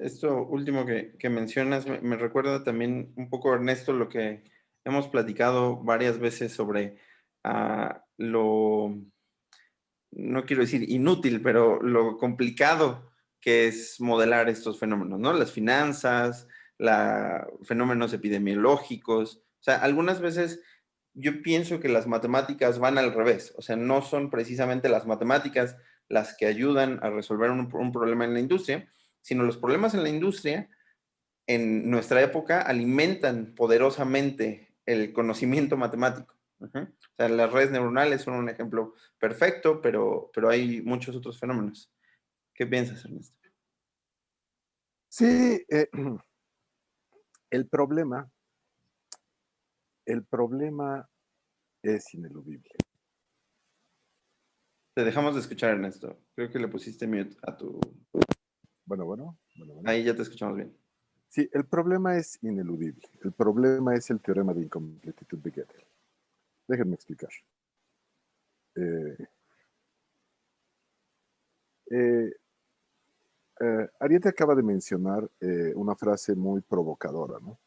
Esto último que mencionas me recuerda también un poco, Ernesto, lo que hemos platicado varias veces sobre lo, no quiero decir inútil, pero lo complicado que es modelar estos fenómenos, ¿no? Las finanzas, fenómenos epidemiológicos. O sea, algunas veces yo pienso que las matemáticas van al revés. O sea, no son precisamente las matemáticas las que ayudan a resolver un problema en la industria, sino los problemas en la industria en nuestra época alimentan poderosamente el conocimiento matemático. O sea, las redes neuronales son un ejemplo perfecto, pero hay muchos otros fenómenos. ¿Qué piensas, Ernesto? Sí, el problema, el problema es ineludible. Te dejamos de escuchar, Ernesto. Creo que le pusiste mute a tu... Bueno. Ahí ya te escuchamos bien. Sí, el problema es ineludible. El problema es el teorema de incompletitud de Gödel. Déjenme explicar. Eh, eh, Ariete acaba de mencionar una frase muy provocadora, ¿no?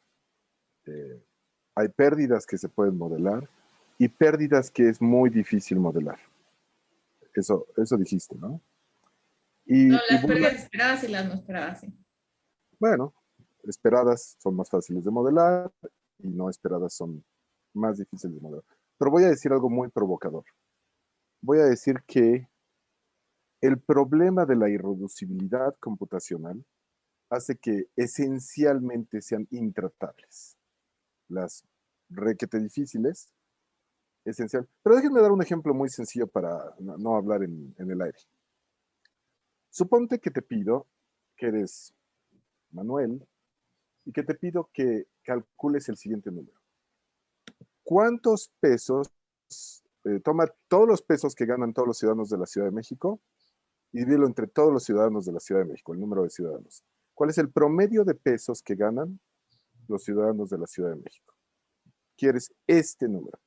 Hay pérdidas que se pueden modelar y pérdidas que es muy difícil modelar. Eso dijiste, ¿no? No, Y las bueno, pérdidas esperadas y las no esperadas, sí. bueno, esperadas son más fáciles de modelar y no esperadas son más difíciles de modelar. Pero voy a decir algo muy provocador. Voy a decir que el problema de la irreducibilidad computacional hace que esencialmente sean intratables. Las requete difíciles, esencial. Pero déjenme dar un ejemplo muy sencillo para no hablar en el aire. Suponte que te pido que eres Manuel y que te pido que calcules el siguiente número. ¿Cuántos pesos, toma todos los pesos que ganan todos los ciudadanos de la Ciudad de México y divídelo entre todos los ciudadanos de la Ciudad de México, el número de ciudadanos? ¿Cuál es el promedio de pesos que ganan los ciudadanos de la Ciudad de México? Quieres este número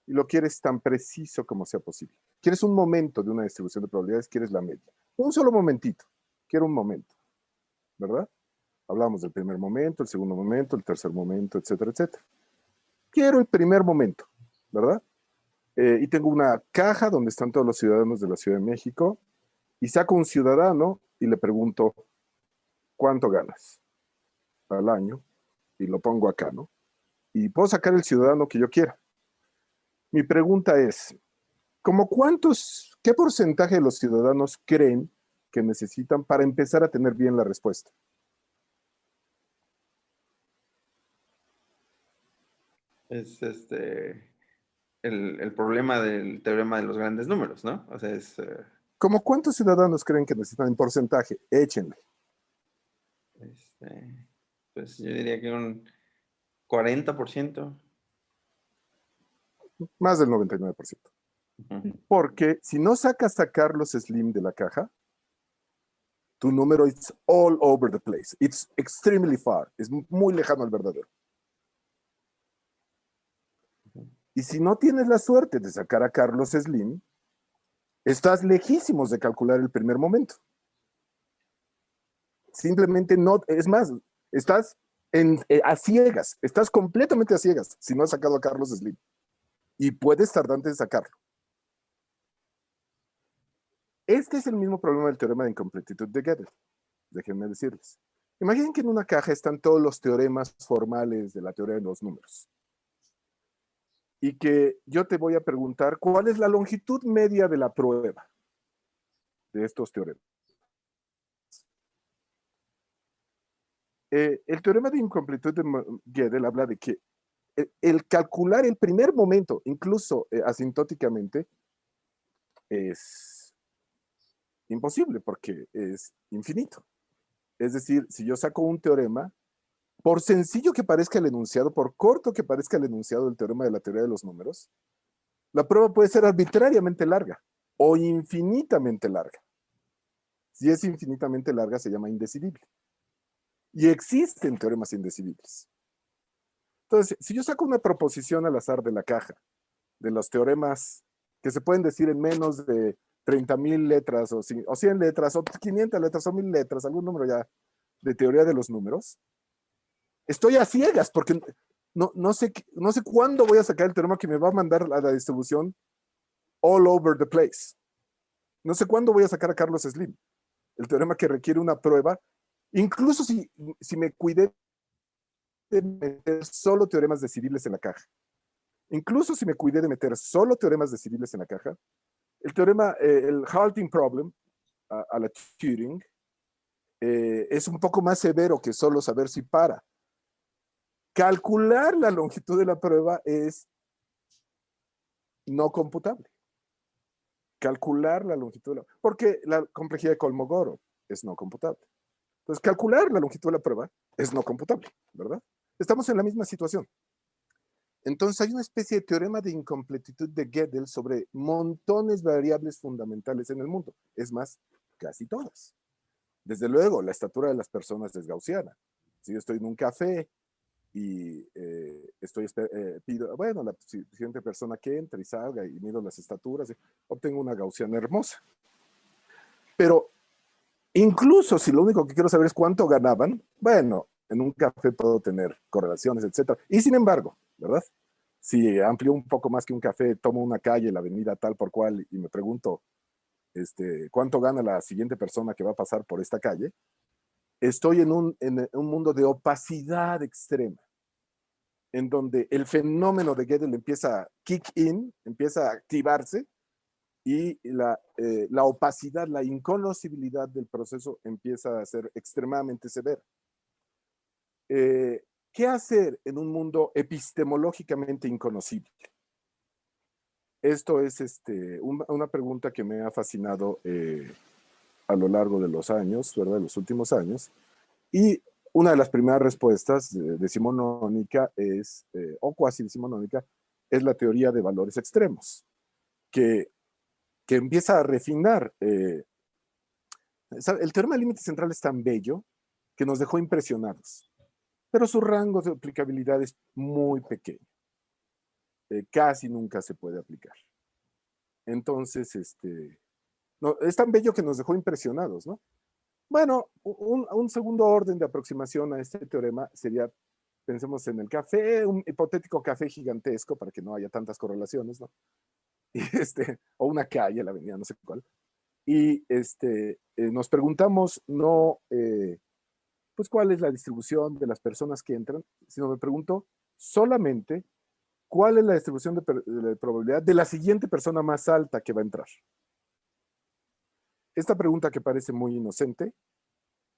y lo quieres tan preciso como sea posible. Quieres un momento de una distribución de probabilidades, quieres la media. Un solo momentito, quiero un momento, ¿verdad? Hablamos del primer momento, el segundo momento, el tercer momento, etcétera, etcétera. Quiero el primer momento, ¿verdad? Y tengo una caja donde están todos los ciudadanos de la Ciudad de México y saco un ciudadano y le pregunto, ¿cuánto ganas al año? Y lo pongo acá, ¿no? Y puedo sacar el ciudadano que yo quiera. Mi pregunta es, qué porcentaje de los ciudadanos creen que necesitan para empezar a tener bien la respuesta? Es el problema del teorema de los grandes números, ¿no? O sea, ¿Cómo cuántos ciudadanos creen que necesitan en porcentaje? Échenle. pues yo diría que un 40%. Más del 99%. Porque si no sacas a Carlos Slim de la caja, tu número es all over the place. It's extremely far. Es muy lejano al verdadero. Y si no tienes la suerte de sacar a Carlos Slim, estás lejísimos de calcular el primer momento. Simplemente no, es más, estás a ciegas, estás completamente a ciegas si no has sacado a Carlos Slim. Y puedes tardarte en sacarlo. Este es el mismo problema del teorema de incompletitud de Gödel. Déjenme decirles. Imaginen que en una caja están todos los teoremas formales de la teoría de los números. Y que yo te voy a preguntar cuál es la longitud media de la prueba de estos teoremas. El teorema de incompletitud de Gödel habla de que el calcular el primer momento, incluso asintóticamente, es imposible porque es infinito. Es decir, si yo saco un teorema, por sencillo que parezca el enunciado, por corto que parezca el enunciado del teorema de la teoría de los números, la prueba puede ser arbitrariamente larga o infinitamente larga. Si es infinitamente larga, se llama indecidible. Y existen teoremas indecidibles. Entonces, si yo saco una proposición al azar de la caja, de los teoremas que se pueden decir en menos de 30,000 letras o 100 letras o 500 letras o 1000 letras, algún número ya de teoría de los números, estoy a ciegas porque no sé cuándo voy a sacar el teorema que me va a mandar a la distribución all over the place. No sé cuándo voy a sacar a Carlos Slim, el teorema que requiere una prueba, incluso si me cuidé de meter solo teoremas decidibles en la caja. Incluso si me cuidé de meter solo teoremas decidibles en la caja, el teorema, el halting problem a la Turing, es un poco más severo que solo saber si para. Calcular la longitud de la prueba es no computable. Calcular la longitud de la... Porque la complejidad de Kolmogorov es no computable. Entonces, calcular la longitud de la prueba es no computable, ¿verdad? Estamos en la misma situación. Entonces, hay una especie de teorema de incompletitud de Gödel sobre montones de variables fundamentales en el mundo. Es más, casi todas. Desde luego, la estatura de las personas es gaussiana. Si yo estoy en un café y pido, bueno, la siguiente persona que entre y salga y mido las estaturas, obtengo una gaussiana hermosa. Pero incluso si lo único que quiero saber es cuánto ganaban, bueno, en un café puedo tener correlaciones, etc. Y sin embargo, ¿verdad? Si amplío un poco más que un café, tomo una calle, la avenida tal por cual, y me pregunto cuánto gana la siguiente persona que va a pasar por esta calle, estoy en un mundo de opacidad extrema, en donde el fenómeno de Gödel empieza a kick in, empieza a activarse, y la opacidad, la inconocibilidad del proceso empieza a ser extremadamente severa. ¿Qué hacer en un mundo epistemológicamente inconocible? Esto es una pregunta que me ha fascinado a lo largo de los años, ¿verdad? De los últimos años. Y una de las primeras respuestas decimonónica es, o cuasi decimonónica, es la teoría de valores extremos, que empieza a refinar. El teorema del límite central es tan bello que nos dejó impresionados, pero su rango de aplicabilidad es muy pequeño. Casi nunca se puede aplicar. Entonces, no, es tan bello que nos dejó impresionados, ¿no? Bueno, un segundo orden de aproximación a este teorema sería, pensemos en el café, un hipotético café gigantesco para que no haya tantas correlaciones, ¿no? Y o una calle, la avenida, no sé cuál. Y nos preguntamos no, pues cuál es la distribución de las personas que entran, sino me pregunto solamente cuál es la distribución de probabilidad de la siguiente persona más alta que va a entrar. Esta pregunta, que parece muy inocente,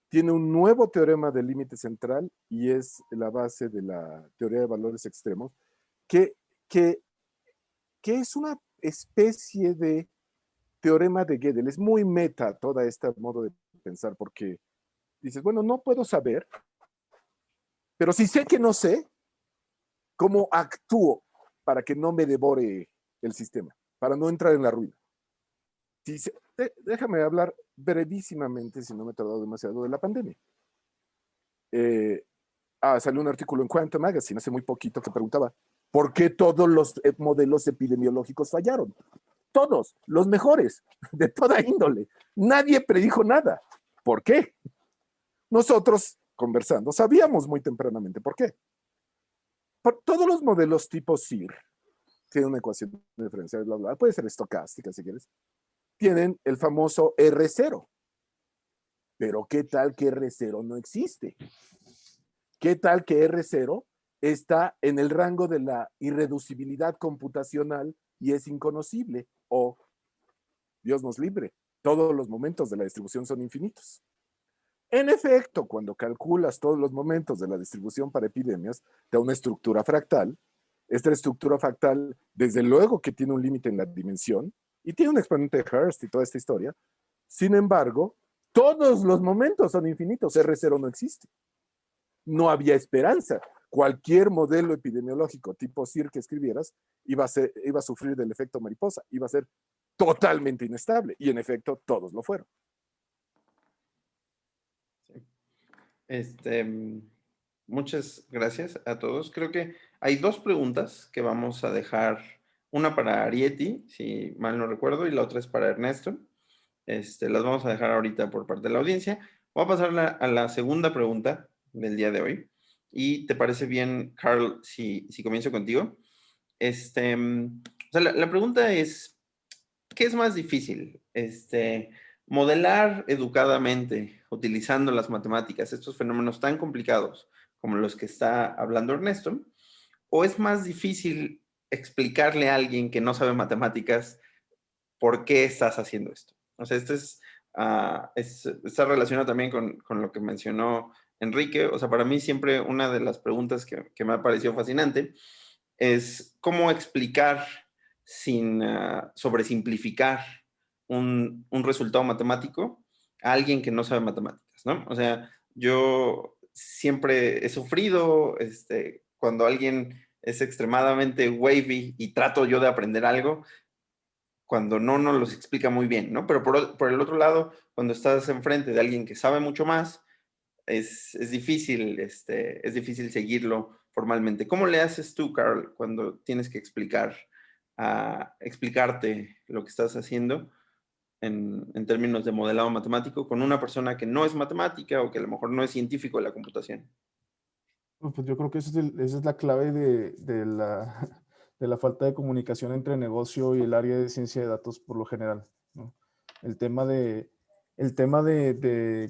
tiene un nuevo teorema del límite central y es la base de la teoría de valores extremos, que es una especie de teorema de Gödel. Es muy meta todo este modo de pensar, porque dices, bueno, no puedo saber, pero si sé que no sé, ¿cómo actúo para que no me devore el sistema? Para no entrar en la ruina. Déjame hablar brevísimamente, si no me he tardado demasiado, de la pandemia. Salió un artículo en Quantum Magazine hace muy poquito que preguntaba, ¿por qué todos los modelos epidemiológicos fallaron? Todos, los mejores, de toda índole. Nadie predijo nada. ¿Por qué? Nosotros, conversando, sabíamos muy tempranamente por qué. Por todos los modelos tipo CIR, tienen una ecuación diferencial, bla, bla, puede ser estocástica si quieres, tienen el famoso R0. Pero ¿qué tal que R0 no existe? ¿Qué tal que R0 está en el rango de la irreducibilidad computacional y es inconocible? O, Dios nos libre, todos los momentos de la distribución son infinitos. En efecto, cuando calculas todos los momentos de la distribución para epidemias, te da una estructura fractal. Esta estructura fractal, desde luego que tiene un límite en la dimensión y tiene un exponente de Hurst y toda esta historia. Sin embargo, todos los momentos son infinitos. R0 no existe. No había esperanza. Cualquier modelo epidemiológico tipo CIR que escribieras iba a sufrir del efecto mariposa. Iba a ser totalmente inestable. Y en efecto, todos lo fueron. Muchas gracias a todos. Creo que hay dos preguntas que vamos a dejar. Una para Arieti, si mal no recuerdo, y la otra es para Ernesto. Las vamos a dejar ahorita por parte de la audiencia. Voy a pasar a la segunda pregunta del día de hoy. ¿Y te parece bien, Carl, si comienzo contigo? O sea, la pregunta es, ¿qué es más difícil? Modelar educadamente, utilizando las matemáticas, estos fenómenos tan complicados como los que está hablando Ernesto, ¿o es más difícil explicarle a alguien que no sabe matemáticas por qué estás haciendo esto? O sea, está relacionado también con lo que mencionó Enrique. O sea, para mí siempre una de las preguntas que me ha parecido fascinante es cómo explicar sin sobresimplificar un resultado matemático a alguien que no sabe matemáticas, ¿no? O sea, yo siempre he sufrido cuando alguien es extremadamente wavy y trato yo de aprender algo, cuando no nos los explica muy bien, ¿no? Pero por el otro lado, cuando estás enfrente de alguien que sabe mucho más, es difícil, es difícil seguirlo formalmente. ¿Cómo le haces tú, Carl, cuando tienes que explicarte lo que estás haciendo en términos de modelado matemático con una persona que no es matemática o que a lo mejor no es científico de la computación? Pues yo creo que esa es la clave de la falta de comunicación entre negocio y el área de ciencia de datos por lo general, ¿no? El tema de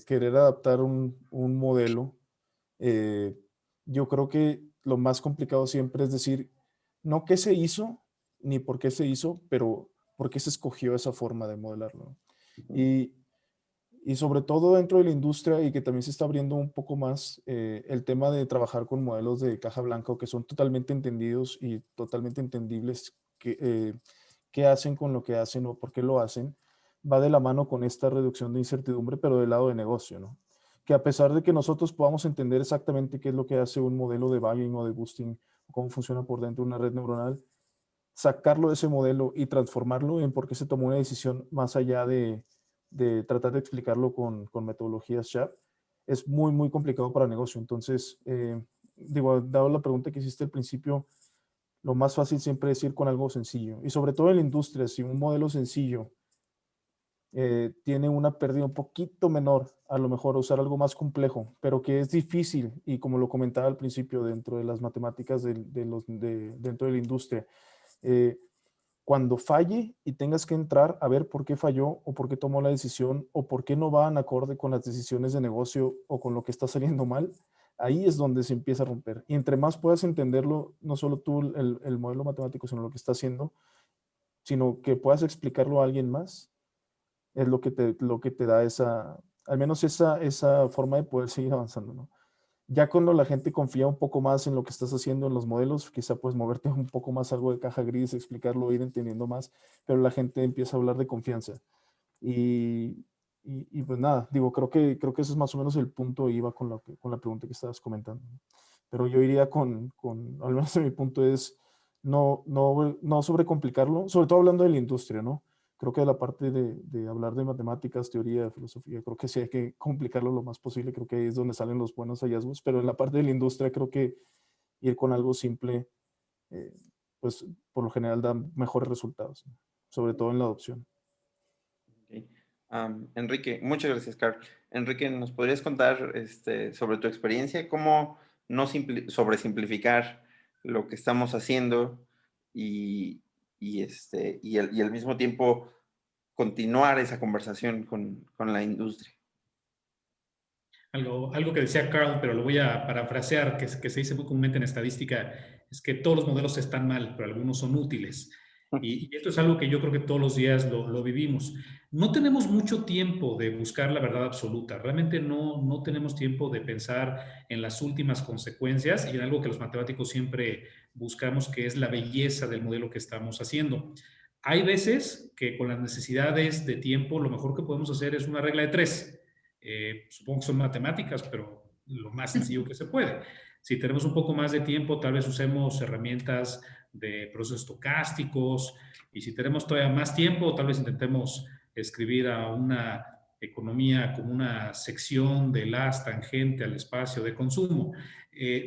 querer adaptar un modelo, eh, yo creo que lo más complicado siempre es decir, no qué se hizo, ni por qué se hizo, pero por qué se escogió esa forma de modelarlo, ¿no? Ujú. Y sobre todo dentro de la industria y que también se está abriendo un poco más el tema de trabajar con modelos de caja blanca o que son totalmente entendidos y totalmente entendibles qué hacen con lo que hacen o por qué lo hacen, va de la mano con esta reducción de incertidumbre, pero del lado de negocio, ¿no? Que a pesar de que nosotros podamos entender exactamente qué es lo que hace un modelo de Bayes o de boosting, cómo funciona por dentro de una red neuronal, sacarlo de ese modelo y transformarlo en por qué se tomó una decisión más allá de tratar de explicarlo con metodologías SHAP, es muy, muy complicado para el negocio. Entonces, digo, dado la pregunta que hiciste al principio, lo más fácil siempre es ir con algo sencillo. Y sobre todo en la industria, si un modelo sencillo tiene una pérdida un poquito menor, a lo mejor usar algo más complejo, pero que es difícil, y como lo comentaba al principio, dentro de las matemáticas dentro de la industria, eh, cuando falle y tengas que entrar a ver por qué falló o por qué tomó la decisión o por qué no van acorde con las decisiones de negocio o con lo que está saliendo mal, ahí es donde se empieza a romper. Y entre más puedas entenderlo, no solo tú el modelo matemático, sino lo que está haciendo, sino que puedas explicarlo a alguien más, es lo que te da al menos esa forma de poder seguir avanzando, ¿no? Ya cuando la gente confía un poco más en lo que estás haciendo en los modelos, quizá puedes moverte un poco más algo de caja gris, explicarlo, ir entendiendo más, pero la gente empieza a hablar de confianza. Y, y pues nada, digo, creo que ese es más o menos el punto, iba con la pregunta que estabas comentando. Pero yo iría al menos en mi punto es no sobrecomplicarlo, sobre todo hablando de la industria, ¿no? Creo que la parte de hablar de matemáticas, teoría, filosofía, creo que sí hay que complicarlo lo más posible, creo que ahí es donde salen los buenos hallazgos, pero en la parte de la industria creo que ir con algo simple, eh, pues por lo general da mejores resultados, ¿no? Sobre todo en la adopción. Ok. Enrique, muchas gracias, Carl. Enrique, ¿nos podrías contar sobre tu experiencia? ¿Cómo no sobresimplificar lo que estamos haciendo y, y al mismo tiempo continuar esa conversación con la industria? Algo que decía Carl, pero lo voy a parafrasear, que se dice muy comúnmente en estadística, es que todos los modelos están mal, pero algunos son útiles. Y esto es algo que yo creo que todos los días lo vivimos. No tenemos mucho tiempo de buscar la verdad absoluta. Realmente no tenemos tiempo de pensar en las últimas consecuencias y en algo que los matemáticos siempre buscamos, que es la belleza del modelo que estamos haciendo. Hay veces que con las necesidades de tiempo, lo mejor que podemos hacer es una regla de tres. Supongo que son matemáticas, pero lo más sencillo que se puede. Si tenemos un poco más de tiempo, tal vez usemos herramientas de procesos estocásticos, y si tenemos todavía más tiempo, tal vez intentemos escribir a una economía como una sección de las tangente al espacio de consumo,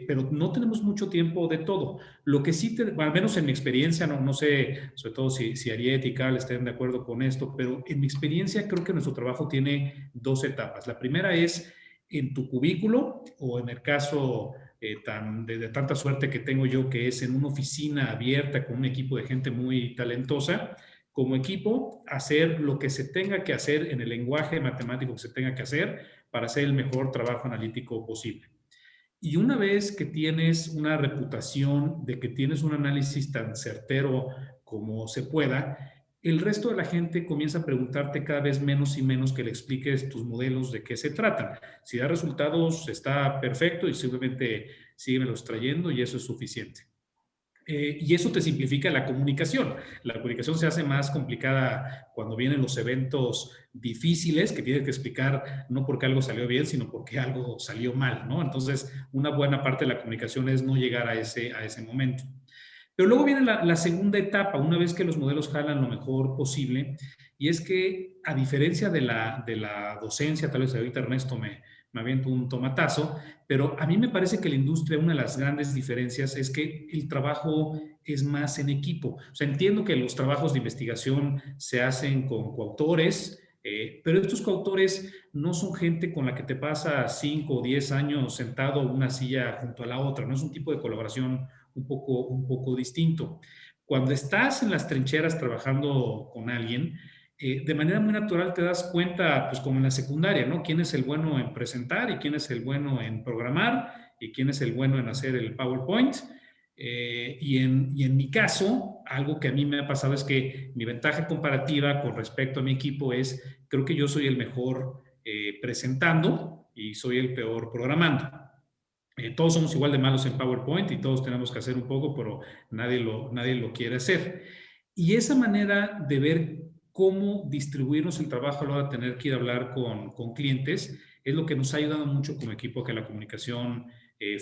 pero no tenemos mucho tiempo de todo. Lo que sí, al menos en mi experiencia, no sé, sobre todo si Ariet y Carl estén de acuerdo con esto, pero en mi experiencia creo que nuestro trabajo tiene dos etapas. La primera es en tu cubículo, o en el caso de tanta suerte que tengo yo, que es en una oficina abierta con un equipo de gente muy talentosa, como equipo, hacer lo que se tenga que hacer en el lenguaje matemático que se tenga que hacer para hacer el mejor trabajo analítico posible. Y una vez que tienes una reputación de que tienes un análisis tan certero como se pueda, el resto de la gente comienza a preguntarte cada vez menos y menos que le expliques tus modelos de qué se tratan. Si da resultados, está perfecto y simplemente síguemelos trayendo y eso es suficiente. Y eso te simplifica la comunicación. La comunicación se hace más complicada cuando vienen los eventos difíciles que tienes que explicar no porque algo salió bien, sino porque algo salió mal, ¿no? Entonces, una buena parte de la comunicación es no llegar a ese momento. Pero luego viene la segunda etapa, una vez que los modelos jalan lo mejor posible, y es que a diferencia de la docencia, tal vez ahorita Ernesto me aviento un tomatazo, pero a mí me parece que la industria, una de las grandes diferencias es que el trabajo es más en equipo. O sea, entiendo que los trabajos de investigación se hacen con coautores, pero estos coautores no son gente con la que te pasa 5 o 10 años sentado en una silla junto a la otra, no es un tipo de colaboración un poco distinto. Cuando estás en las trincheras trabajando con alguien, de manera muy natural te das cuenta, pues como en la secundaria, ¿no? ¿Quién es el bueno en presentar y quién es el bueno en programar y quién es el bueno en hacer el PowerPoint? Y en mi caso, algo que a mí me ha pasado es que mi ventaja comparativa con respecto a mi equipo es, creo que yo soy el mejor presentando y soy el peor programando. Todos somos igual de malos en PowerPoint y todos tenemos que hacer un poco, pero nadie lo quiere hacer. Y esa manera de ver cómo distribuirnos el trabajo a la hora de tener que ir a hablar con clientes es lo que nos ha ayudado mucho como equipo a que la comunicación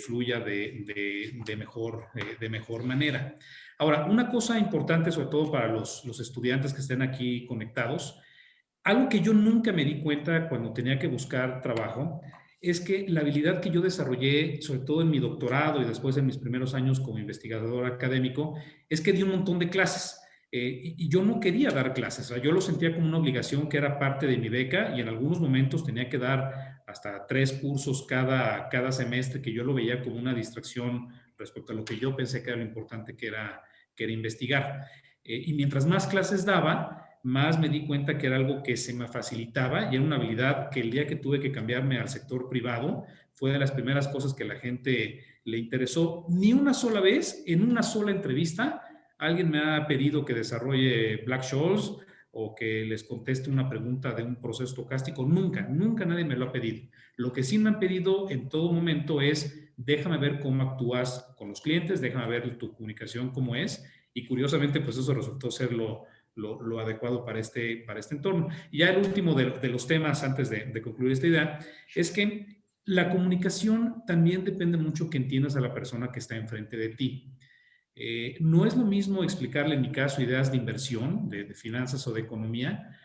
fluya de mejor manera. Ahora, una cosa importante, sobre todo para los estudiantes que estén aquí conectados, algo que yo nunca me di cuenta cuando tenía que buscar trabajo es que la habilidad que yo desarrollé, sobre todo en mi doctorado y después en mis primeros años como investigador académico, es que di un montón de clases. Y yo no quería dar clases, o sea, yo lo sentía como una obligación que era parte de mi beca y en algunos momentos tenía que dar hasta 3 cursos cada semestre, que yo lo veía como una distracción respecto a lo que yo pensé que era lo importante que era investigar. Y mientras más clases daba, más me di cuenta que era algo que se me facilitaba y era una habilidad que el día que tuve que cambiarme al sector privado fue de las primeras cosas que a la gente le interesó. Ni una sola vez, en una sola entrevista, alguien me ha pedido que desarrolle Black-Scholes o que les conteste una pregunta de un proceso estocástico. Nunca nadie me lo ha pedido. Lo que sí me han pedido en todo momento es, déjame ver cómo actúas con los clientes, déjame ver tu comunicación cómo es. Y curiosamente, pues eso resultó ser lo adecuado para este entorno. Y ya el último de los temas, antes de concluir esta idea, es que la comunicación también depende mucho que entiendas a la persona que está enfrente de ti. No es lo mismo explicarle, en mi caso, ideas de inversión, de finanzas o de economía,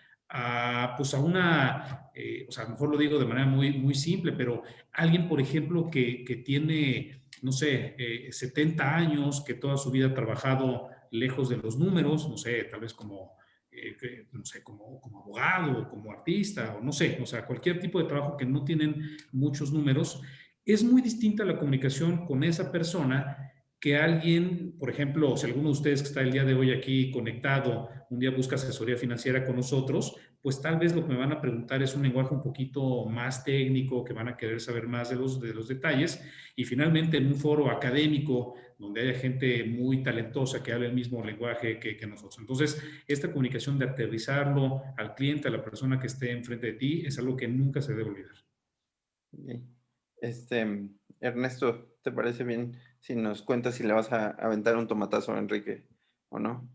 pues a una, o sea, a lo mejor lo digo de manera muy simple, pero alguien, por ejemplo, que tiene, no sé, 70 años, que toda su vida ha trabajado lejos de los números, no sé, tal vez como, no sé, como abogado, como artista, o no sé, o sea, cualquier tipo de trabajo que no tienen muchos números, es muy distinta la comunicación con esa persona que alguien, por ejemplo, si alguno de ustedes que está el día de hoy aquí conectado, un día busca asesoría financiera con nosotros, pues tal vez lo que me van a preguntar es un lenguaje un poquito más técnico, que van a querer saber más de los detalles, y finalmente en un foro académico donde haya gente muy talentosa que hable el mismo lenguaje que nosotros. Entonces, esta comunicación de aterrizarlo al cliente, a la persona que esté enfrente de ti, es algo que nunca se debe olvidar. Ernesto, ¿te parece bien si nos cuentas si le vas a aventar un tomatazo a Enrique o no?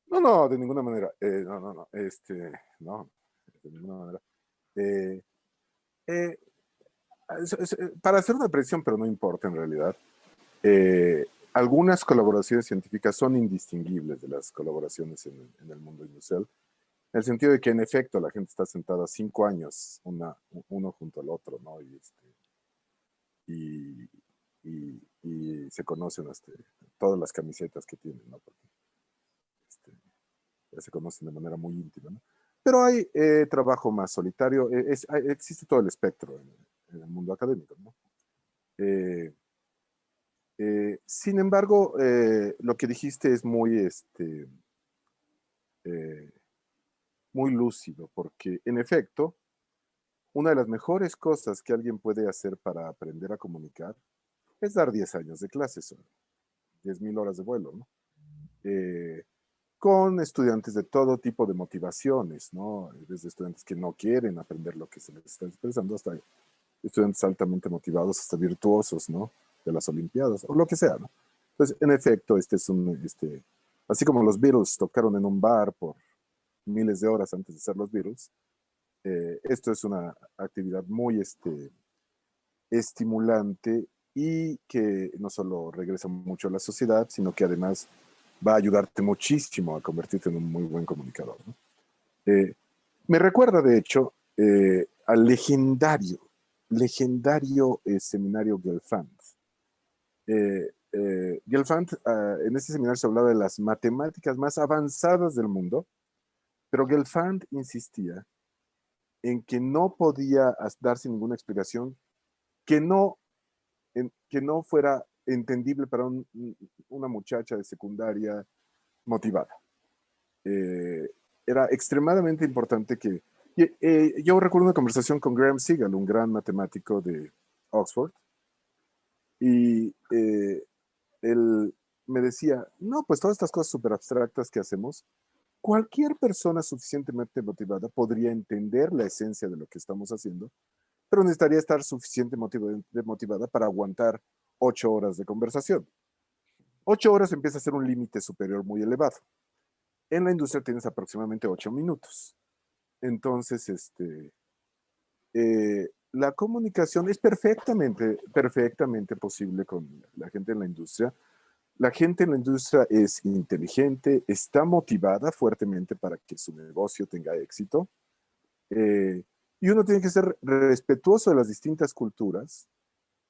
No, de ninguna manera. No, de ninguna manera. Eh, eh, para hacer una predicción, pero no importa en realidad, algunas colaboraciones científicas son indistinguibles de las colaboraciones en el mundo industrial. En el sentido de que en efecto la gente está sentada 5 años uno junto al otro, ¿no? Y, y se conocen todas las camisetas que tienen, ¿no? Porque ya se conocen de manera muy íntima, ¿no? Pero hay trabajo más solitario, existe todo el espectro en el mundo académico, ¿no? Sin embargo, lo que dijiste es muy lúcido, porque en efecto, una de las mejores cosas que alguien puede hacer para aprender a comunicar es dar 10 años de clases, 10.000 horas de vuelo, ¿no? Con estudiantes de todo tipo de motivaciones, ¿no? Desde estudiantes que no quieren aprender lo que se les está expresando, hasta estudiantes altamente motivados, hasta virtuosos, ¿no? De las Olimpiadas, o lo que sea, ¿no? Entonces, en efecto, así como los Beatles tocaron en un bar por miles de horas antes de ser los Beatles, esto es una actividad muy estimulante y que no solo regresa mucho a la sociedad, sino que además va a ayudarte muchísimo a convertirte en un muy buen comunicador, ¿no? Me recuerda, de hecho, al legendario seminario Gelfand. Gelfand, en este seminario se hablaba de las matemáticas más avanzadas del mundo, pero Gelfand insistía en que no podía darse ninguna explicación que no fuera entendible para una muchacha de secundaria motivada. Era extremadamente importante que... yo recuerdo una conversación con Graham Segal, un gran matemático de Oxford, y él me decía, no, pues todas estas cosas súper abstractas que hacemos, cualquier persona suficientemente motivada podría entender la esencia de lo que estamos haciendo, pero necesitaría estar suficientemente motivada para aguantar 8 horas de conversación. 8 horas empieza a ser un límite superior muy elevado. En la industria tienes aproximadamente 8 minutos. Entonces, la comunicación es perfectamente posible con la gente en la industria. La gente en la industria es inteligente, está motivada fuertemente para que su negocio tenga éxito. Y uno tiene que ser respetuoso de las distintas culturas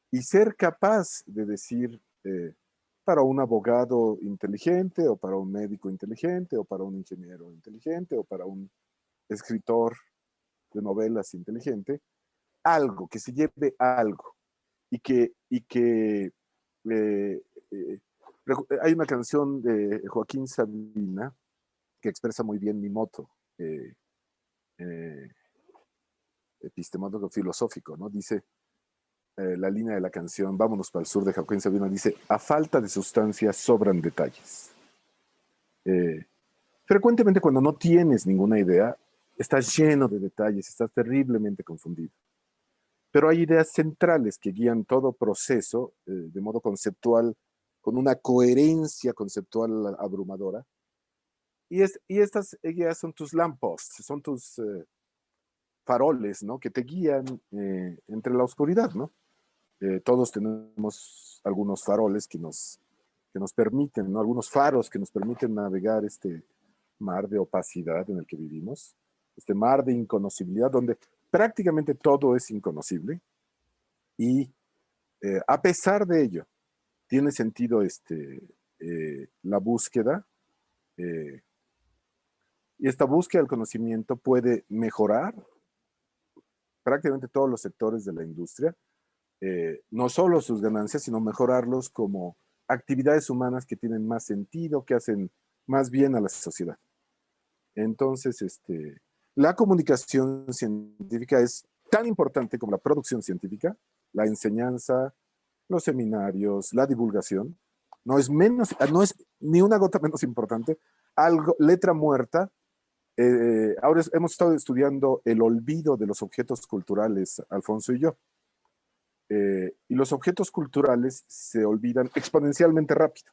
y ser capaz de decir para un abogado inteligente, o para un médico inteligente, o para un ingeniero inteligente, o para un escritor de novelas inteligente, algo, que se lleve algo. Y que hay una canción de Joaquín Sabina que expresa muy bien mi moto epistemológico filosófico, ¿no? Dice la línea de la canción Vámonos para el sur de Joaquín Sabina, dice: a falta de sustancia sobran detalles. Frecuentemente cuando no tienes ninguna idea, estás lleno de detalles, estás terriblemente confundido. Pero hay ideas centrales que guían todo proceso de modo conceptual, con una coherencia conceptual abrumadora. Y estas ideas son tus lampposts, son tus faroles, ¿no? Que te guían entre la oscuridad, ¿no? Todos tenemos algunos faroles que nos permiten, ¿no? Algunos faros que nos permiten navegar este mar de opacidad en el que vivimos, este mar de inconocibilidad, donde prácticamente todo es inconocible. Y a pesar de ello, tiene sentido la búsqueda, y esta búsqueda del conocimiento puede mejorar prácticamente todos los sectores de la industria, no solo sus ganancias, sino mejorarlos como actividades humanas que tienen más sentido, que hacen más bien a la sociedad. Entonces, la comunicación científica es tan importante como la producción científica, la enseñanza, los seminarios, la divulgación. No es ni una gota menos importante. Letra muerta. Ahora hemos estado estudiando el olvido de los objetos culturales, Alfonso y yo. Y los objetos culturales se olvidan exponencialmente rápido.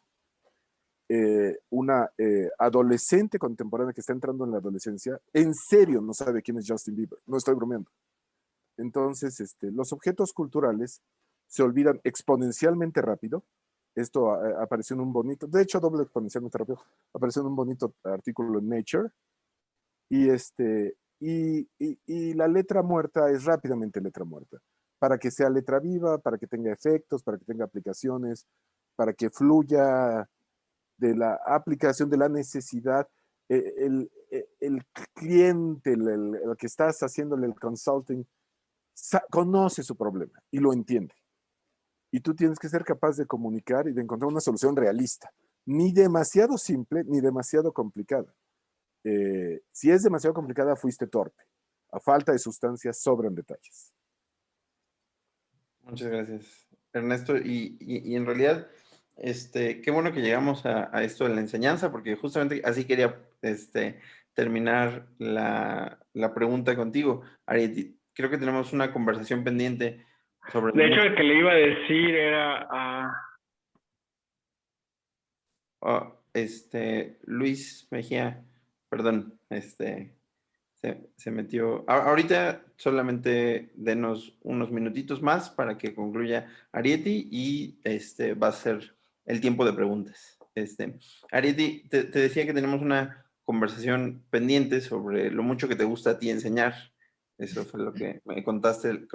Una adolescente contemporánea que está entrando en la adolescencia, en serio no sabe quién es Justin Bieber, no estoy bromeando. Entonces, los objetos culturales se olvidan exponencialmente rápido. Esto apareció en un bonito, de hecho doble exponencialmente rápido, apareció en un bonito artículo en Nature, Y la letra muerta es rápidamente letra muerta. Para que sea letra viva, para que tenga efectos, para que tenga aplicaciones, para que fluya de la aplicación, de la necesidad. El cliente, el que estás haciéndole el consulting, conoce su problema y lo entiende. Y tú tienes que ser capaz de comunicar y de encontrar una solución realista. Ni demasiado simple, ni demasiado complicada. Si es demasiado complicada, fuiste torpe. A falta de sustancias, sobran detalles. Muchas gracias, Ernesto. Y en realidad, qué bueno que llegamos a esto de la enseñanza, porque justamente así quería terminar la pregunta contigo, Arieti. Creo que tenemos una conversación pendiente sobre... De hecho, el que le iba a decir era Luis Mejía, perdón, se metió. Ahorita solamente denos unos minutitos más para que concluya Arieti y va a ser el tiempo de preguntas. Arieti, te decía que tenemos una conversación pendiente sobre lo mucho que te gusta a ti enseñar. Eso fue lo que me contaste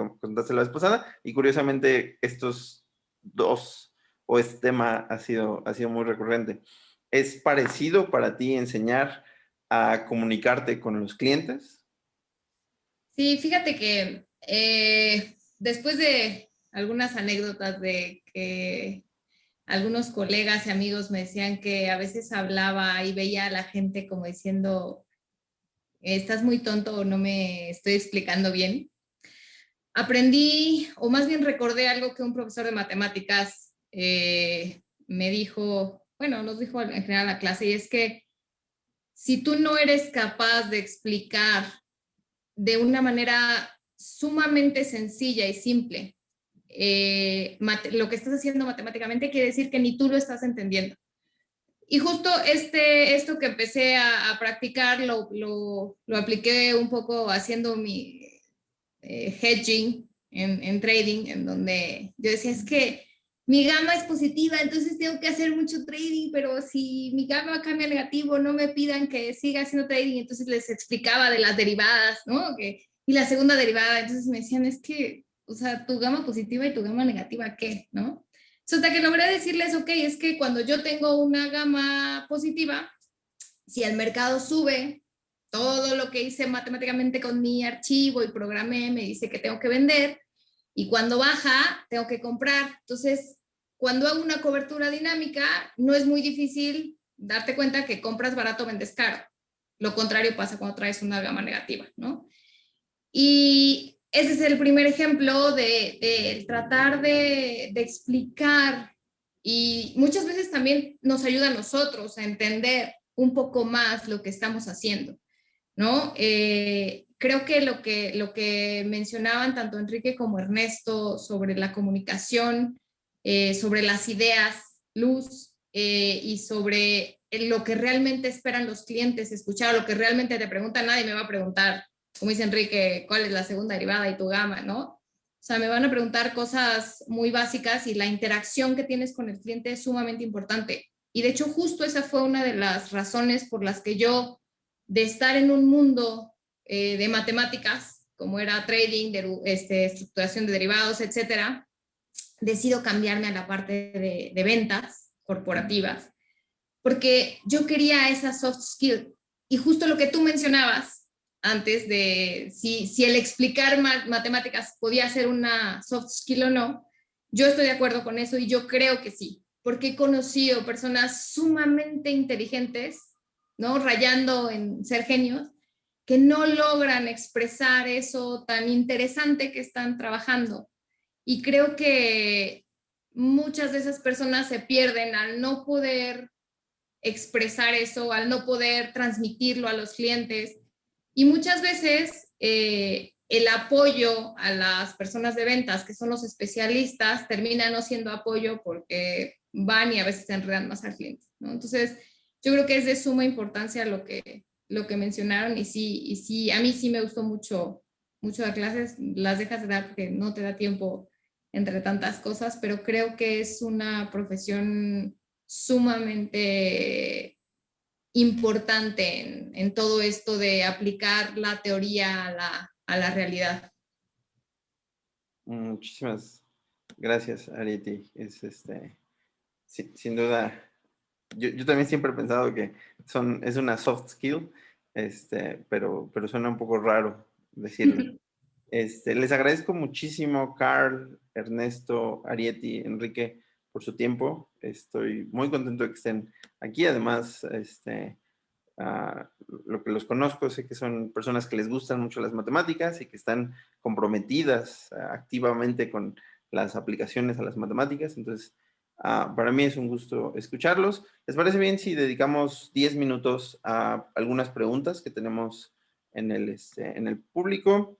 la vez pasada, y curiosamente estos dos o este tema ha sido muy recurrente. ¿Es parecido para ti enseñar a comunicarte con los clientes? Sí, fíjate que después de algunas anécdotas de que algunos colegas y amigos me decían que a veces hablaba y veía a la gente como diciendo, estás muy tonto o no me estoy explicando bien, aprendí, o más bien recordé algo que un profesor de matemáticas me dijo, bueno, nos dijo en general a la clase, y es que si tú no eres capaz de explicar de una manera sumamente sencilla y simple lo que estás haciendo matemáticamente, quiere decir que ni tú lo estás entendiendo. Y justo esto que empecé a practicar lo apliqué un poco haciendo mi hedging en trading, en donde yo decía, es que mi gama es positiva, entonces tengo que hacer mucho trading, pero si mi gama cambia negativo, no me pidan que siga haciendo trading. Entonces les explicaba de las derivadas, ¿no? Y la segunda derivada, entonces me decían, es que, o sea, tu gama positiva y tu gama negativa, ¿qué? ¿No? Entonces, hasta que logré decirles, ok, es que cuando yo tengo una gama positiva, si el mercado sube, todo lo que hice matemáticamente con mi archivo y programé me dice que tengo que vender, y cuando baja, tengo que comprar. Entonces, cuando hago una cobertura dinámica, no es muy difícil darte cuenta que compras barato, vendes caro. Lo contrario pasa cuando traes una gama negativa, ¿no? Y ese es el primer ejemplo de tratar de explicar, y muchas veces también nos ayuda a nosotros a entender un poco más lo que estamos haciendo, ¿no? Creo que lo que mencionaban tanto Enrique como Ernesto sobre la comunicación, sobre las ideas, luz, y sobre lo que realmente esperan los clientes, escuchar lo que realmente te preguntan. Nadie me va a preguntar, como dice Enrique, cuál es la segunda derivada y tu gama, ¿no? O sea, me van a preguntar cosas muy básicas, y la interacción que tienes con el cliente es sumamente importante. Y de hecho, justo esa fue una de las razones por las que yo, de estar en un mundo de matemáticas, como era trading, estructuración de derivados, etcétera, decido cambiarme a la parte de ventas corporativas, porque yo quería esa soft skill. Y justo lo que tú mencionabas antes de si el explicar matemáticas podía ser una soft skill o no, yo estoy de acuerdo con eso, y yo creo que sí, porque he conocido personas sumamente inteligentes, ¿no? Rayando en ser genios, que no logran expresar eso tan interesante que están trabajando. Y creo que muchas de esas personas se pierden al no poder expresar eso, al no poder transmitirlo a los clientes. Y muchas veces el apoyo a las personas de ventas, que son los especialistas, termina no siendo apoyo, porque van y a veces se enredan más al cliente, ¿no? Entonces, yo creo que es de suma importancia lo que mencionaron, y sí, a mí sí me gustó mucho dar clases. Las dejas de dar porque no te da tiempo entre tantas cosas, pero creo que es una profesión sumamente importante en todo esto de aplicar la teoría a la realidad. Muchísimas gracias, Arieti. Sin duda, yo también siempre he pensado que es una soft skill, pero suena un poco raro decirlo. Les agradezco muchísimo, Carl, Ernesto, Arieti, Enrique, por su tiempo. Estoy muy contento de que estén aquí. Además, lo que los conozco, sé que son personas que les gustan mucho las matemáticas y que están comprometidas activamente con las aplicaciones a las matemáticas. Entonces, para mí es un gusto escucharlos. ¿Les parece bien si dedicamos 10 minutos a algunas preguntas que tenemos en el público?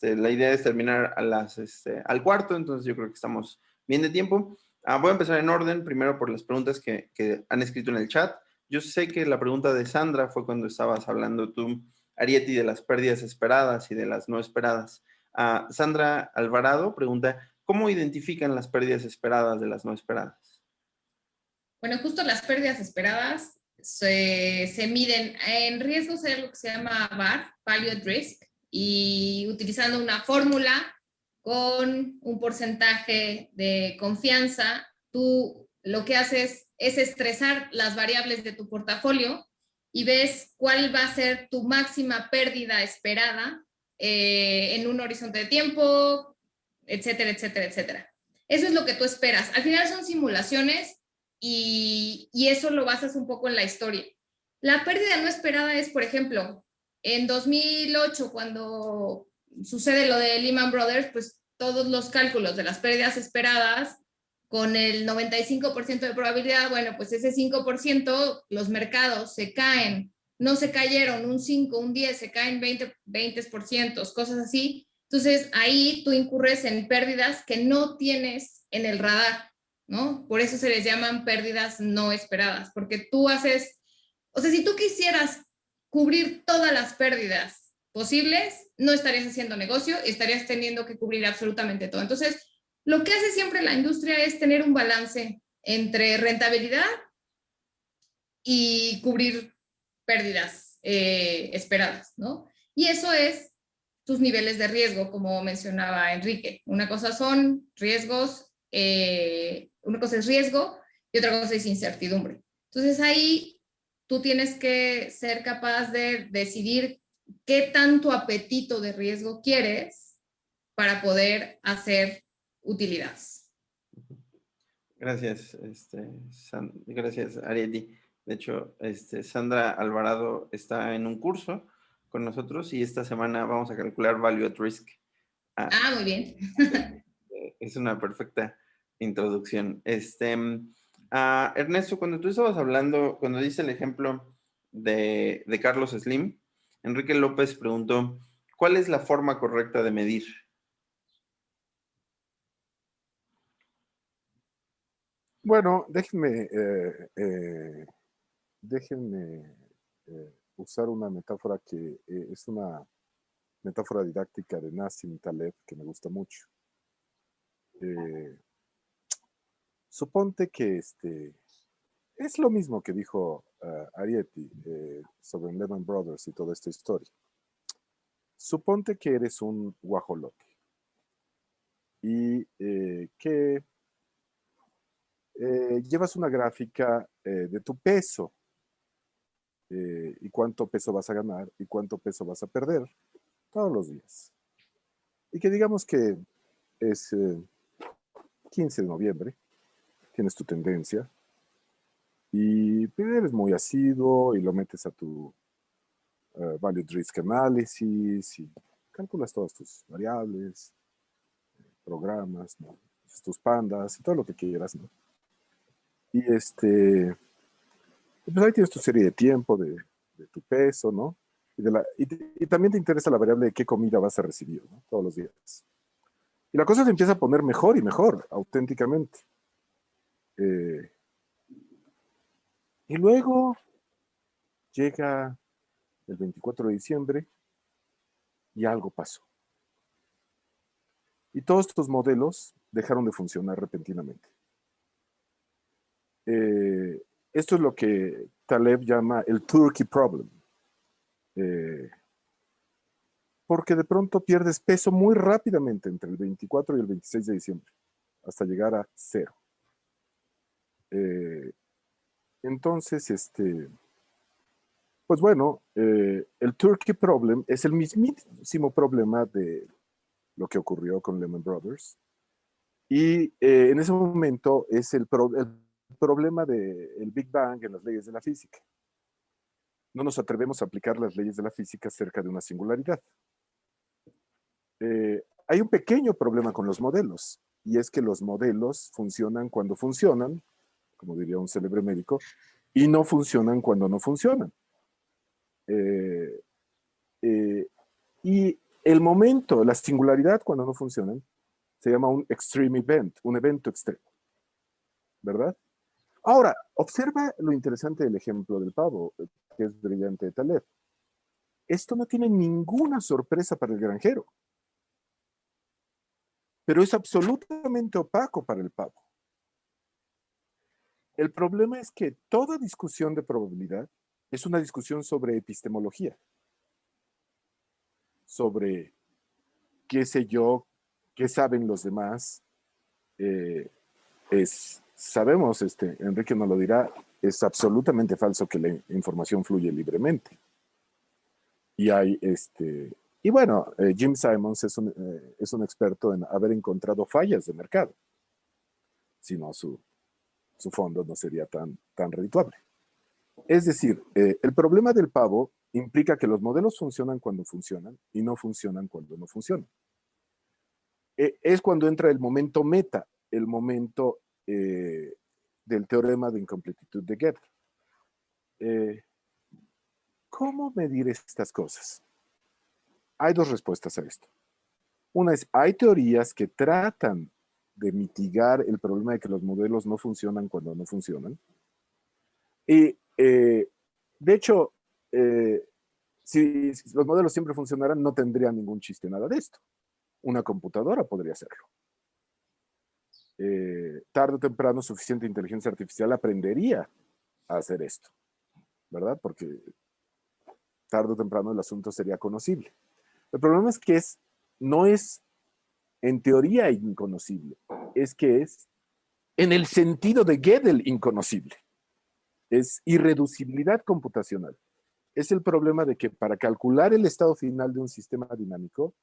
La idea es terminar al cuarto, entonces yo creo que estamos bien de tiempo. Voy a empezar en orden, primero por las preguntas que han escrito en el chat. Yo sé que la pregunta de Sandra fue cuando estabas hablando tú, Arieti, de las pérdidas esperadas y de las no esperadas. Sandra Alvarado pregunta, ¿cómo identifican las pérdidas esperadas de las no esperadas? Bueno, justo las pérdidas esperadas se miden en riesgos, hay algo que se llama VAR, Value at Risk, y utilizando una fórmula con un porcentaje de confianza, tú lo que haces es estresar las variables de tu portafolio y ves cuál va a ser tu máxima pérdida esperada en un horizonte de tiempo, etcétera, etcétera, etcétera. Eso es lo que tú esperas. Al final son simulaciones y eso lo basas un poco en la historia. La pérdida no esperada es, por ejemplo, en 2008, cuando sucede lo de Lehman Brothers, pues todos los cálculos de las pérdidas esperadas con el 95% de probabilidad, bueno, pues ese 5%, los mercados se caen, no se cayeron un 5, un 10, se caen 20%, cosas así. Entonces ahí tú incurres en pérdidas que no tienes en el radar, ¿no? Por eso se les llaman pérdidas no esperadas, porque tú haces, o sea, si tú quisieras cubrir todas las pérdidas posibles, no estarías haciendo negocio, estarías teniendo que cubrir absolutamente todo. Entonces, lo que hace siempre la industria es tener un balance entre rentabilidad y cubrir pérdidas esperadas, ¿no? Y eso es tus niveles de riesgo, como mencionaba Enrique. Una cosa son riesgos, una cosa es riesgo y otra cosa es incertidumbre. Entonces ahí tú tienes que ser capaz de decidir qué tanto apetito de riesgo quieres para poder hacer utilidades. Gracias, gracias, Arieti. De hecho, Sandra Alvarado está en un curso con nosotros y esta semana vamos a calcular Value at Risk. Muy bien. Es una perfecta introducción. Ernesto, cuando tú estabas hablando, cuando dice el ejemplo de Carlos Slim, Enrique López preguntó, ¿cuál es la forma correcta de medir? Bueno, déjenme usar una metáfora que es una metáfora didáctica de Nassim Taleb que me gusta mucho. Suponte que es lo mismo que dijo Arieti sobre Lehman Brothers y toda esta historia. Suponte que eres un guajolote y que llevas una gráfica de tu peso y cuánto peso vas a ganar y cuánto peso vas a perder todos los días. Y que digamos que es 15 de noviembre, tienes tu tendencia y eres muy asiduo y lo metes a tu Value Risk Analysis y calculas todas tus variables, programas, ¿no? Tus pandas y todo lo que quieras, ¿no? Y pues ahí tienes tu serie de tiempo de tu peso, ¿no? Y también te interesa la variable de qué comida vas a recibir, ¿no? Todos los días. Y la cosa se empieza a poner mejor y mejor, auténticamente. Y luego llega el 24 de diciembre y algo pasó. Y todos estos modelos dejaron de funcionar repentinamente. Esto es lo que Taleb llama el Turkey Problem. Porque de pronto pierdes peso muy rápidamente entre el 24 y el 26 de diciembre, hasta llegar a 0. Entonces, pues bueno, el Turkey Problem es el mismísimo problema de lo que ocurrió con Lehman Brothers. Y en ese momento es el problema del Big Bang en las leyes de la física. No nos atrevemos a aplicar las leyes de la física cerca de una singularidad. Hay un pequeño problema con los modelos, y es que los modelos funcionan cuando funcionan, como diría un célebre médico, y no funcionan cuando no funcionan. Y el momento, la singularidad cuando no funcionan, se llama un extreme event, un evento extremo, ¿verdad? Ahora, observa lo interesante del ejemplo del pavo, que es brillante de Taleb. Esto no tiene ninguna sorpresa para el granjero, pero es absolutamente opaco para el pavo. El problema es que toda discusión de probabilidad es una discusión sobre epistemología, sobre qué sé yo, qué saben los demás. Sabemos, Enrique nos lo dirá, es absolutamente falso que la información fluye libremente. Y hay, y bueno, Jim Simons es un experto en haber encontrado fallas de mercado. Si no, su fondo no sería tan redituable. Es decir, el problema del pavo implica que los modelos funcionan cuando funcionan y no funcionan cuando no funcionan. Es cuando entra el momento meta, el momento del teorema de incompletitud de Gödel. ¿Cómo medir estas cosas? Hay dos respuestas a esto. Una es, hay teorías que tratan de mitigar el problema de que los modelos no funcionan cuando no funcionan. Y, de hecho, si los modelos siempre funcionaran, no tendría ningún chiste nada de esto. Una computadora podría hacerlo. Tarde o temprano, suficiente inteligencia artificial aprendería a hacer esto, ¿verdad? Porque tarde o temprano el asunto sería conocible. El problema es que no es en teoría inconocible, es que es en el sentido de Gödel inconocible. Es irreducibilidad computacional. Es el problema de que para calcular el estado final de un sistema dinámico,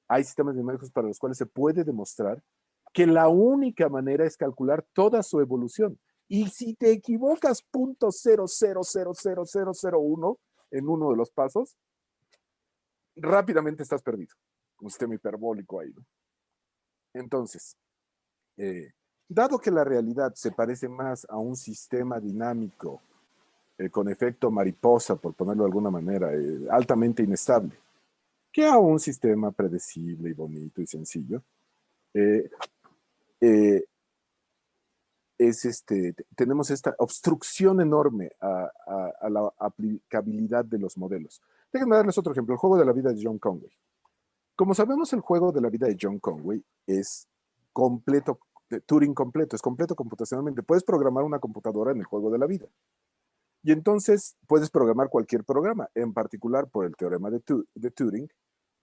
hay sistemas dinámicos para los cuales se puede demostrar que la única manera es calcular toda su evolución. Y si te equivocas 0.0000001 en uno de los pasos, rápidamente estás perdido. Un sistema hiperbólico ahí, ¿no? Entonces, dado que la realidad se parece más a un sistema dinámico con efecto mariposa, por ponerlo de alguna manera, altamente inestable, que a un sistema predecible y bonito y sencillo, tenemos esta obstrucción enorme a la aplicabilidad de los modelos. Déjenme darles otro ejemplo, el juego de la vida de John Conway. Como sabemos, el juego de la vida de John Conway es completo, Turing completo, es completo computacionalmente. Puedes programar una computadora en el juego de la vida. Y entonces puedes programar cualquier programa, en particular por el teorema de Turing,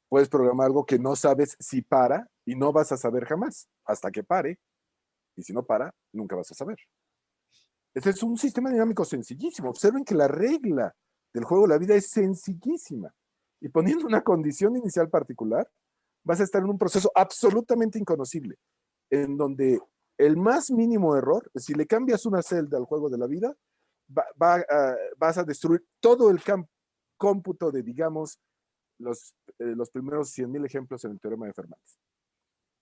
puedes programar algo que no sabes si para y no vas a saber jamás, hasta que pare. Y si no para, nunca vas a saber. Este es un sistema dinámico sencillísimo. Observen que la regla del juego de la vida es sencillísima. Y poniendo una condición inicial particular, vas a estar en un proceso absolutamente inconocible, en donde el más mínimo error, si le cambias una celda al juego de la vida, vas a destruir todo el cómputo de, digamos, los primeros 100,000 ejemplos en el teorema de Fermat,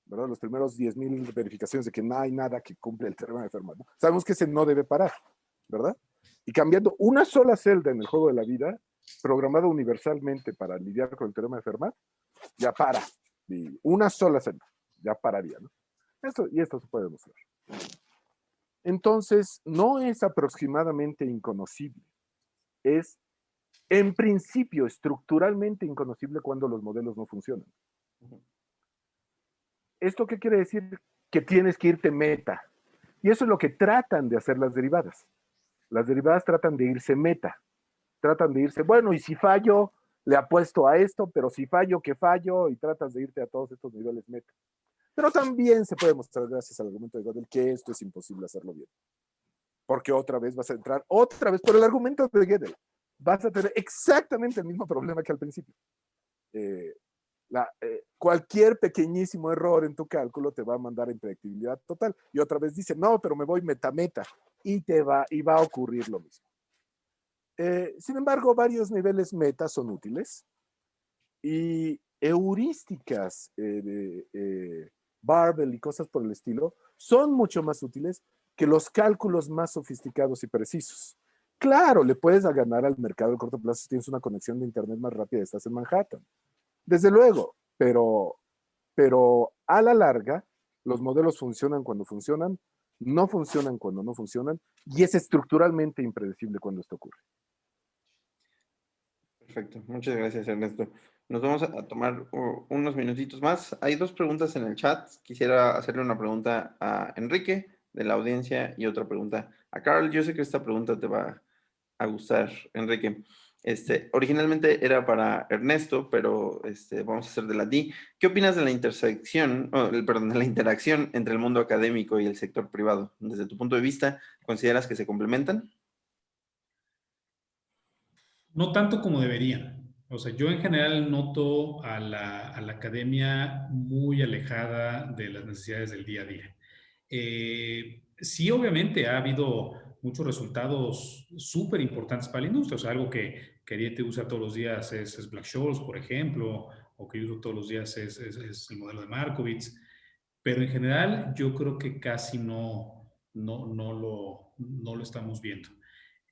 ¿verdad? Los primeros 10,000 verificaciones de que no hay nada que cumple el teorema de Fermat, ¿no? Sabemos que ese no debe parar, ¿verdad? Y cambiando una sola celda en el juego de la vida, programado universalmente para lidiar con el teorema de Fermat, ya para. Y una sola celda, ya pararía, ¿no? Esto se puede demostrar. Entonces, no es aproximadamente inconocible. Es, en principio, estructuralmente inconocible cuando los modelos no funcionan. ¿Esto qué quiere decir? Que tienes que irte meta. Y eso es lo que tratan de hacer las derivadas. Las derivadas tratan de irse meta. Tratan de irse, bueno, y si fallo, le apuesto a esto, pero si fallo, que fallo, y tratas de irte a todos estos niveles meta. Pero también se puede mostrar, gracias al argumento de Gödel, que esto es imposible hacerlo bien. Porque otra vez vas a entrar, otra vez, por el argumento de Gödel, vas a tener exactamente el mismo problema que al principio. Cualquier pequeñísimo error en tu cálculo te va a mandar a impredictibilidad total. Y otra vez dice, no, pero me voy meta-meta. Y va a ocurrir lo mismo. Sin embargo, varios niveles meta son útiles. Y heurísticas de Barbell y cosas por el estilo son mucho más útiles que los cálculos más sofisticados y precisos. Claro, le puedes ganar al mercado a corto plazo si tienes una conexión de internet más rápida y estás en Manhattan. Desde luego, pero a la larga, los modelos funcionan cuando funcionan, no funcionan cuando no funcionan, y es estructuralmente impredecible cuando esto ocurre. Perfecto, muchas gracias, Ernesto. Nos vamos a tomar unos minutitos más. Hay 2 preguntas en el chat. Quisiera hacerle una pregunta a Enrique de la audiencia y otra pregunta a Carl. Yo sé que esta pregunta te va a gustar, Enrique. Originalmente era para Ernesto, pero vamos a hacer de la ti. ¿Qué opinas de la intersección, perdón, de la interacción entre el mundo académico y el sector privado? Desde tu punto de vista, ¿consideras que se complementan? No tanto como deberían. O sea, yo en general noto a la academia muy alejada de las necesidades del día a día. Sí, obviamente ha habido muchos resultados súper importantes para la industria. O sea, algo que Ariete usa todos los días es Black-Scholes, por ejemplo, o que yo uso todos los días es el modelo de Markowitz. Pero en general yo creo que casi no lo estamos viendo.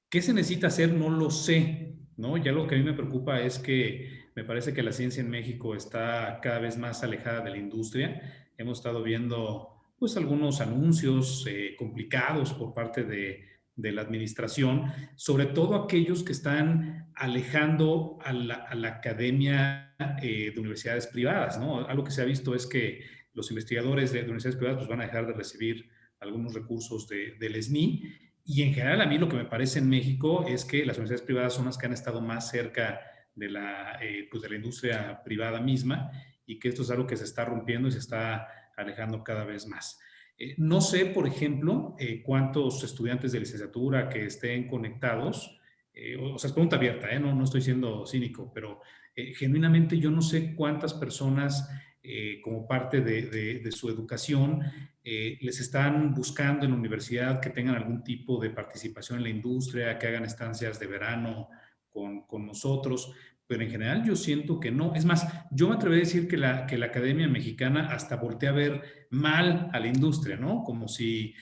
¿Qué se necesita hacer? No lo sé, ¿no? Ya lo que a mí me preocupa es que me parece que la ciencia en México está cada vez más alejada de la industria. Hemos estado viendo, pues, algunos anuncios complicados por parte de la administración, sobre todo aquellos que están alejando a la academia de universidades privadas, ¿no? Algo que se ha visto es que los investigadores de universidades privadas pues, van a dejar de recibir algunos recursos del SNI. Y en general a mí lo que me parece en México es que las universidades privadas son las que han estado más cerca de pues de la industria privada misma y que esto es algo que se está rompiendo y se está alejando cada vez más. No sé, por ejemplo, cuántos estudiantes de licenciatura que estén conectados, o sea, es pregunta abierta, no estoy siendo cínico, pero genuinamente yo no sé cuántas personas como parte de su educación les están buscando en la universidad que tengan algún tipo de participación en la industria, que hagan estancias de verano con nosotros, pero en general yo siento que no. Es más, yo me atrevo a decir que la academia mexicana hasta voltea a ver mal a la industria, ¿no? Como si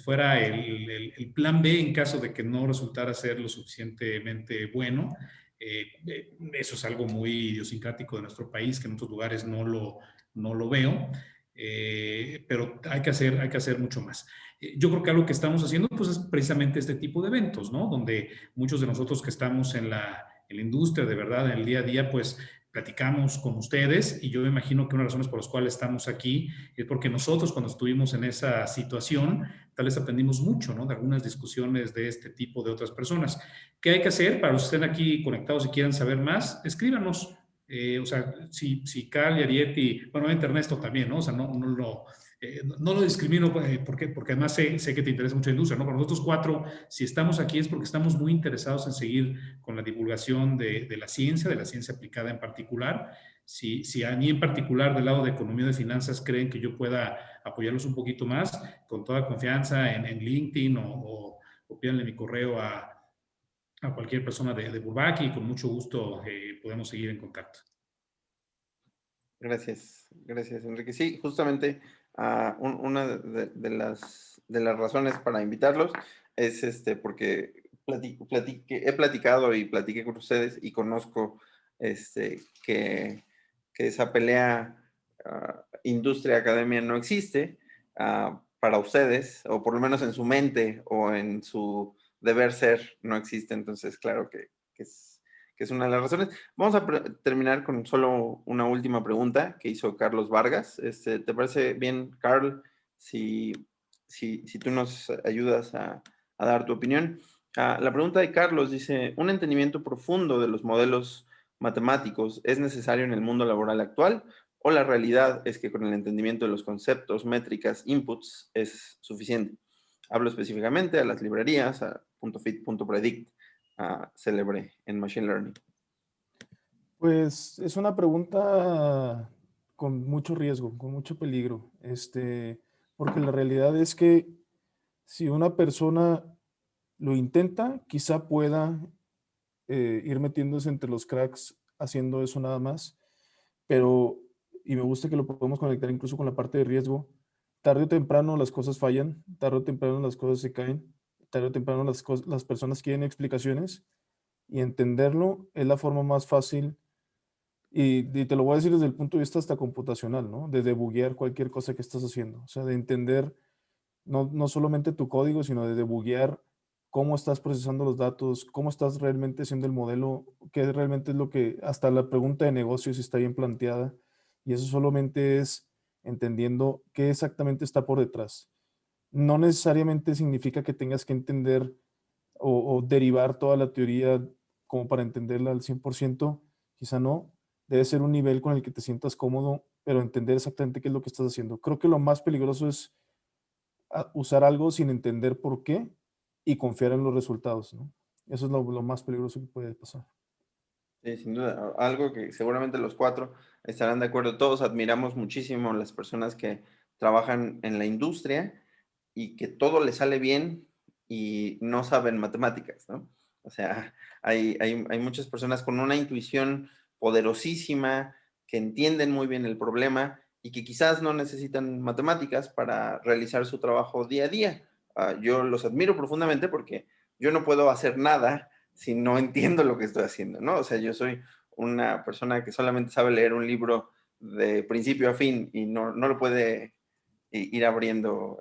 fuera el plan B en caso de que no resultara ser lo suficientemente bueno. Eso es algo muy idiosincrático de nuestro país, que en otros lugares no lo veo. Pero hay que hacer mucho más. Yo creo que algo que estamos haciendo pues, es precisamente este tipo de eventos, ¿no? Donde muchos de nosotros que estamos en la industria, de verdad, en el día a día, pues platicamos con ustedes y yo me imagino que una de las razones por las cuales estamos aquí es porque nosotros cuando estuvimos en esa situación, tal vez aprendimos mucho, ¿no? De algunas discusiones de este tipo de otras personas. ¿Qué hay que hacer para los que estén aquí conectados y quieran saber más? Escríbanos. O sea, si Carl y Ariete, bueno, Ernesto también, ¿no? O sea, no lo discrimino porque además sé que te interesa mucho la industria, ¿no? Para nosotros 4, si estamos aquí es porque estamos muy interesados en seguir con la divulgación de la ciencia aplicada en particular. Si a mí en particular del lado de economía de finanzas creen que yo pueda apoyarlos un poquito más, con toda confianza en LinkedIn o pídanle mi correo a cualquier persona de Bourbaki y con mucho gusto podemos seguir en contacto. Gracias, Enrique. Sí, justamente una de las razones para invitarlos es porque he platicado y platiqué con ustedes y conozco que esa pelea industria-academia no existe para ustedes, o por lo menos en su mente o en su deber ser no existe. Entonces, claro que es una de las razones. Vamos a terminar con solo una última pregunta que hizo Carlos Vargas. ¿Te parece bien, Carl, si tú nos ayudas a dar tu opinión? La pregunta de Carlos dice, ¿un entendimiento profundo de los modelos matemáticos es necesario en el mundo laboral actual o la realidad es que con el entendimiento de los conceptos, métricas, inputs es suficiente? Hablo específicamente a las librerías, a .fit, .predict, a Celebre en Machine Learning. Pues es una pregunta con mucho riesgo, con mucho peligro, porque la realidad es que si una persona lo intenta, quizá pueda ir metiéndose entre los cracks haciendo eso nada más, pero, y me gusta que lo podemos conectar incluso con la parte de riesgo, tarde o temprano las cosas fallan, tarde o temprano las cosas se caen, tarde o temprano las personas quieren explicaciones y entenderlo es la forma más fácil. Y te lo voy a decir desde el punto de vista hasta computacional, ¿no? De debuguear cualquier cosa que estás haciendo. O sea, de entender no solamente tu código, sino de debuguear cómo estás procesando los datos, cómo estás realmente haciendo el modelo, qué realmente es lo que, hasta la pregunta de negocios está bien planteada. Y eso solamente es entendiendo qué exactamente está por detrás. No necesariamente significa que tengas que entender o derivar toda la teoría como para entenderla al 100%, quizá no. Debe ser un nivel con el que te sientas cómodo, pero entender exactamente qué es lo que estás haciendo. Creo que lo más peligroso es usar algo sin entender por qué y confiar en los resultados, ¿no? Eso es lo más peligroso que puede pasar. Sí, sin duda, algo que seguramente los cuatro estarán de acuerdo. Todos admiramos muchísimo a las personas que trabajan en la industria y que todo les sale bien y no saben matemáticas, ¿no? O sea, hay muchas personas con una intuición poderosísima, que entienden muy bien el problema y que quizás no necesitan matemáticas para realizar su trabajo día a día. Yo los admiro profundamente porque yo no puedo hacer nada si no entiendo lo que estoy haciendo, ¿no? O sea, yo soy una persona que solamente sabe leer un libro de principio a fin y no lo puede ir abriendo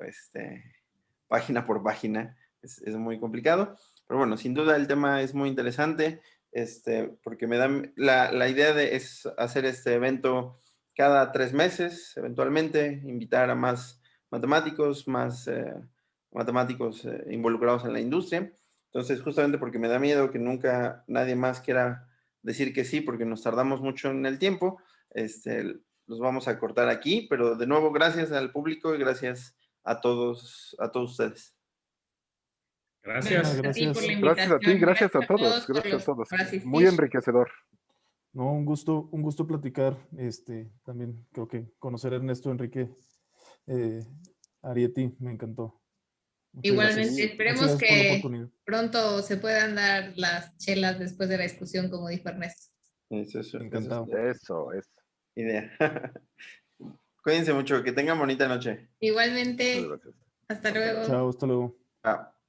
página por página. Es muy complicado. Pero bueno, sin duda el tema es muy interesante, porque me da la idea es hacer este evento cada 3 meses, eventualmente, invitar a más matemáticos, involucrados en la industria. Entonces, justamente porque me da miedo que nunca nadie más quiera decir que sí, porque nos tardamos mucho en el tiempo, los vamos a cortar aquí, pero de nuevo, gracias al público y gracias a todos ustedes. Gracias. A ti por la Gracias. Gracias a ti, invitación. gracias a todos todos, gracias a todos. por Muy asistir. enriquecedor. No, un gusto platicar. También creo que conocer a Ernesto Enrique Arieti me encantó. Muchas Igualmente, gracias. Muchas esperemos gracias por la que oportunidad. pronto se puedan dar las chelas después de la discusión, como dijo Ernesto. Eso es Encantado. Eso, eso. idea. Cuídense mucho, que tengan bonita noche. Muchas Igualmente, gracias. hasta Hasta luego. luego. Chao, hasta luego. Chao.